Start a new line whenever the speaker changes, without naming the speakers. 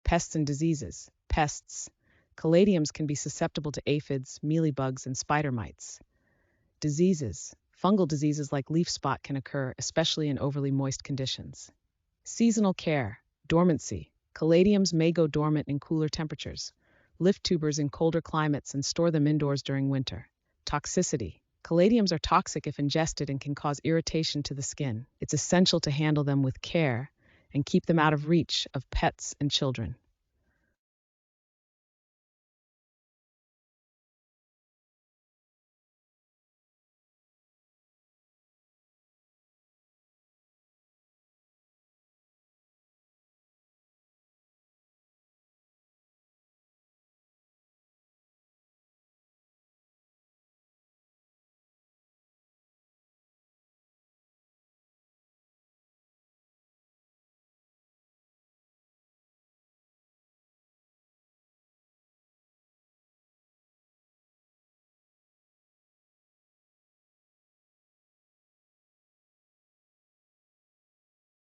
Pests and diseases. Pests. Caladiums can be susceptible to aphids, mealybugs, and spider mites. Diseases. Fungal diseases like leaf spot can occur, especially in overly moist conditions. Seasonal care. Dormancy. Caladiums may go dormant in cooler temperatures. Lift tubers in colder climates and store them indoors during winter. Toxicity. Caladiums are toxic if ingested and can cause irritation to the skin. It's essential to handle them with care and keep them out of reach of pets and children.